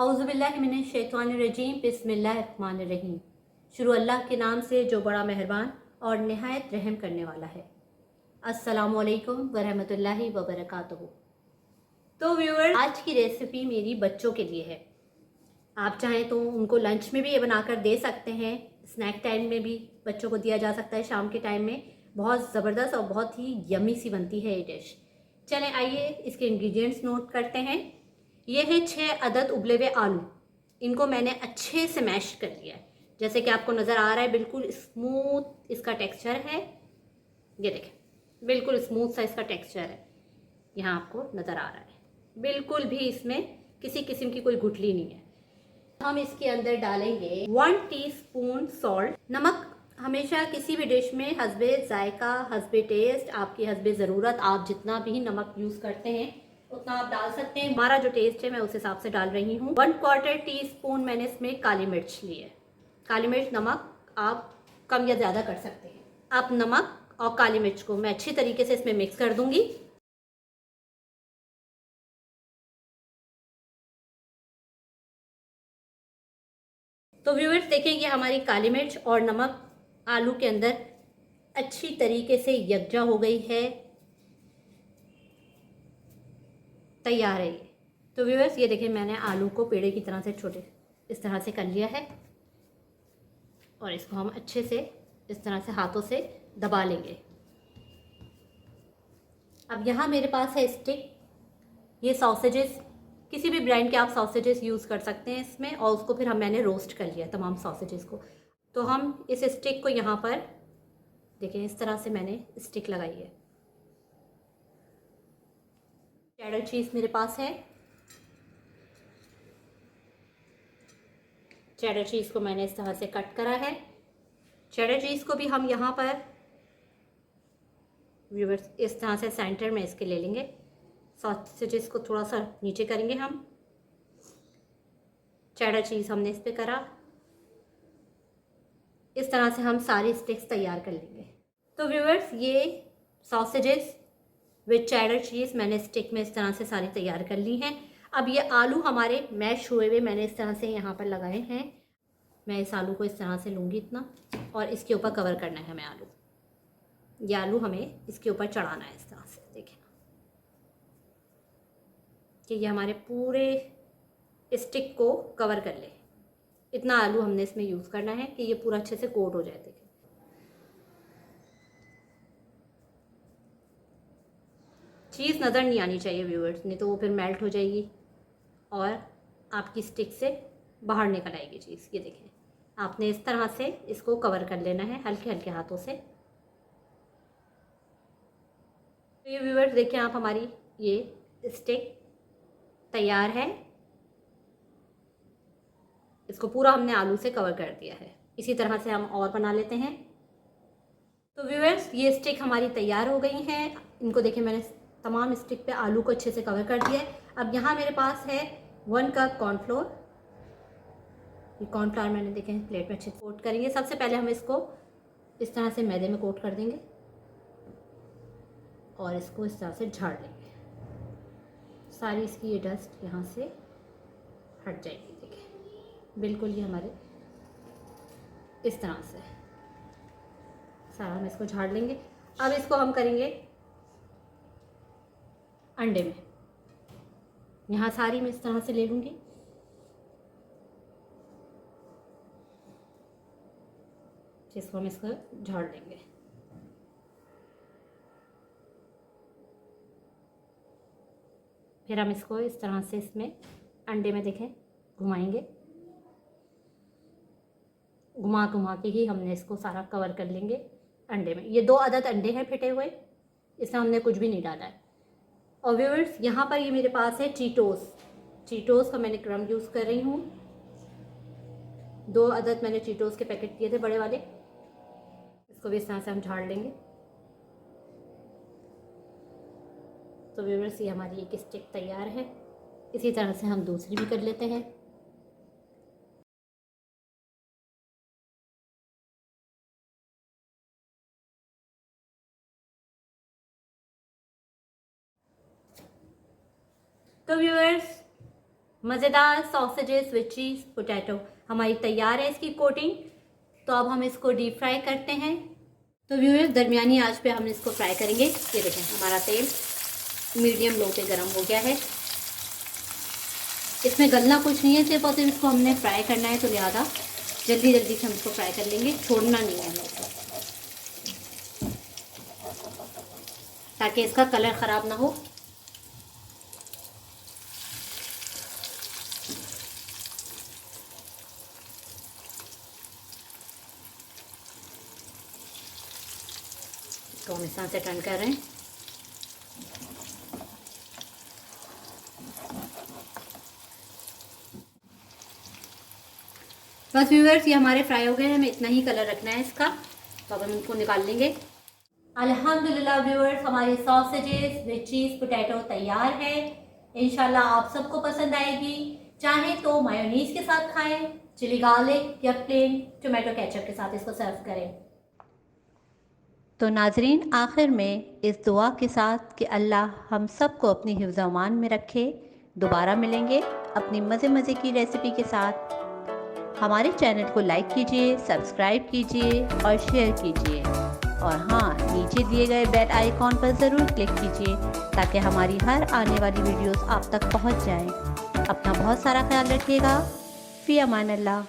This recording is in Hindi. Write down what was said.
औज़ुबिल्लाहिमिनश्शैतानिर्रजीम बिस्मिल्लाहिर्रहमानिर्रहीम। शुरू अल्लाह के नाम से जो बड़ा मेहरबान और निहायत रहम करने वाला है। अस्सलामु अलैकुम वरहमतुल्लाहि वबरकातुहू। तो व्यूअर्स, आज की रेसिपी मेरी बच्चों के लिए है। आप चाहें तो उनको लंच में भी ये बनाकर दे सकते हैं, स्नैक टाइम में भी बच्चों को दिया जा सकता है। शाम के टाइम में बहुत ज़बरदस्त और बहुत ही यम्मी सी बनती है ये डिश। चलें आइए इसके इंग्रेडिएंट्स नोट करते हैं। ये है 6 अदद उबले हुए आलू। इनको मैंने अच्छे से मैश कर लिया है, जैसे कि आपको नज़र आ रहा है। बिल्कुल स्मूथ इसका टेक्सचर है, ये देखें, बिल्कुल स्मूथ सा इसका टेक्सचर है, यहाँ आपको नज़र आ रहा है। बिल्कुल भी इसमें किसी किस्म की कोई गुठली नहीं है। हम इसके अंदर डालेंगे 1 टीस्पून सॉल्ट। नमक हमेशा किसी भी डिश में हस्बे जायका, हस्बे टेस्ट, आपकी हस्बे ज़रूरत, आप जितना भी नमक यूज़ करते हैं उतना आप डाल सकते हैं। हमारा जो टेस्ट है मैं उस हिसाब से डाल रही हूँ। 1/4 टीस्पून मैंने इसमें काली मिर्च ली है। काली मिर्च, नमक आप कम या ज़्यादा कर सकते हैं। आप नमक और काली मिर्च को मैं अच्छी तरीके से इसमें मिक्स कर दूंगी। तो व्यूअर्स देखें, ये हमारी काली मिर्च और नमक आलू के अंदर अच्छी तरीके से यकजा हो गई है, तैयार है ये। तो व्यूअर्स ये देखें, मैंने आलू को पेड़े की तरह से छोटे इस तरह से कर लिया है और इसको हम अच्छे से इस तरह से हाथों से दबा लेंगे। अब यहाँ मेरे पास है स्टिक। ये सॉसेजेस, किसी भी ब्रांड के आप सॉसेजेस यूज़ कर सकते हैं इसमें, और उसको फिर मैंने रोस्ट कर लिया तमाम सॉसेजेस को। तो हम इस स्टिक को यहाँ पर देखें, इस तरह से मैंने स्टिक लगाई है। चेडर चीज़ मेरे पास है। चेडर चीज़ को मैंने इस तरह से कट करा है। चेडर चीज़ को भी हम यहाँ पर व्यूअर्स इस तरह से सेंटर में इसके ले लेंगे। सॉसेजेस को थोड़ा सा नीचे करेंगे हम। चेडर चीज़ हमने इस पर करा। इस तरह से हम सारी स्टिक्स तैयार कर लेंगे। तो व्यूअर्स ये सॉसेजेस विद चेडर चीज़ मैंने स्टिक में इस तरह से सारी तैयार कर ली हैं। अब ये आलू हमारे मैश हुए हुए मैंने इस तरह से यहाँ पर लगाए हैं। मैं इस आलू को इस तरह से लूँगी इतना, और इसके ऊपर कवर करना है हमें आलू। ये आलू हमें इसके ऊपर चढ़ाना है इस तरह से। देखें कि ये हमारे पूरे स्टिक को कवर कर ले। इतना आलू हमने इसमें यूज़ करना है कि ये पूरा अच्छे से कोट हो जाए। देखें, चीज़ नज़र नहीं आनी चाहिए व्यूअर्स, नहीं तो वो फिर मेल्ट हो जाएगी और आपकी स्टिक से बाहर निकल आएगी चीज़। ये देखें, आपने इस तरह से इसको कवर कर लेना है हल्के हल्के हाथों से। तो ये व्यूअर्स देखें आप, हमारी ये स्टिक तैयार है। इसको पूरा हमने आलू से कवर कर दिया है। इसी तरह से हम और बना लेते हैं। तो व्यूअर्स ये स्टिक हमारी तैयार हो गई हैं। इनको देखें, मैंने तमाम स्टिक पे आलू को अच्छे से कवर कर दिया है। अब यहाँ मेरे पास है 1 कप कॉर्नफ्लोर। ये कॉर्नफ्लोर मैंने देखें प्लेट में अच्छे से कोट करेंगे। सबसे पहले हम इसको इस तरह से मैदे में कोट कर देंगे और इसको इस तरह से झाड़ लेंगे। सारी इसकी ये डस्ट यहाँ से हट जाएगी। देखें, बिल्कुल ये हमारे इस तरह से सारा हम इसको झाड़ लेंगे। अब इसको हम करेंगे अंडे में। यहाँ सारी मैं इस तरह से ले लूँगी। जिसको हम इसको झाड़ लेंगे। फिर हम इसको इस तरह से इसमें अंडे में देखें घुमाएंगे। घुमा घुमा के ही हमने इसको सारा कवर कर लेंगे अंडे में। ये 2 अदद अंडे हैं फिटे हुए, इसमें हमने कुछ भी नहीं डाला है। और व्यूअर्स यहाँ पर ये मेरे पास है चीटोस। चीटोस का मैंने क्रम यूज़ कर रही हूँ। 2 अदद मैंने चीटोस के पैकेट किए थे बड़े वाले। इसको भी इस तरह से हम झाड़ लेंगे। तो व्यूअर्स ये हमारी एक स्टिक तैयार है। इसी तरह से हम दूसरी भी कर लेते हैं। तो व्यूअर्स मज़ेदार सॉसेजेस विद चीज़ पोटैटो हमारी तैयार है इसकी कोटिंग। तो अब हम इसको डीप फ्राई करते हैं। तो व्यूअर्स दरमियानी आंच पे हम इसको फ्राई करेंगे। ये देखें हमारा तेल मीडियम लो पे गर्म हो गया है। इसमें गलना कुछ नहीं है, सिर्फ और सिर्फ इसको हमने फ्राई करना है, तो लिहाजा जल्दी जल्दी से हम इसको फ्राई कर लेंगे, छोड़ना नहीं है हमें इसको, ताकि इसका कलर ख़राब ना हो। इसको हम इस तरह से टर्न कर रहे हैं। बस व्यूअर्स ये हमारे फ्राई हो गए हैं, हमें इतना ही कलर रखना है इसका। तो अब हम इनको निकाल लेंगे। अल्हम्दुलिल्लाह व्यूअर्स हमारी सॉसेजेस विद चीज़ पोटैटो तैयार है। इंशाल्लाह आप सबको पसंद आएगी। चाहे तो मायोनीज़ के साथ खाएं, चिली गार्लिक या प्लेन टोमेटो केचप के साथ इसको सर्व करें। तो नाजरीन आखिर में इस दुआ के साथ कि अल्लाह हम सबको अपनी हिफ्ज़ अमान में रखे। दोबारा मिलेंगे अपनी मज़े की रेसिपी के साथ। हमारे चैनल को लाइक कीजिए, सब्सक्राइब कीजिए और शेयर कीजिए। और हाँ, नीचे दिए गए बेल आइकॉन पर ज़रूर क्लिक कीजिए ताकि हमारी हर आने वाली वीडियोस आप तक पहुंच जाएं। अपना बहुत सारा ख्याल रखिएगा। फ़ी अमान अल्लाह।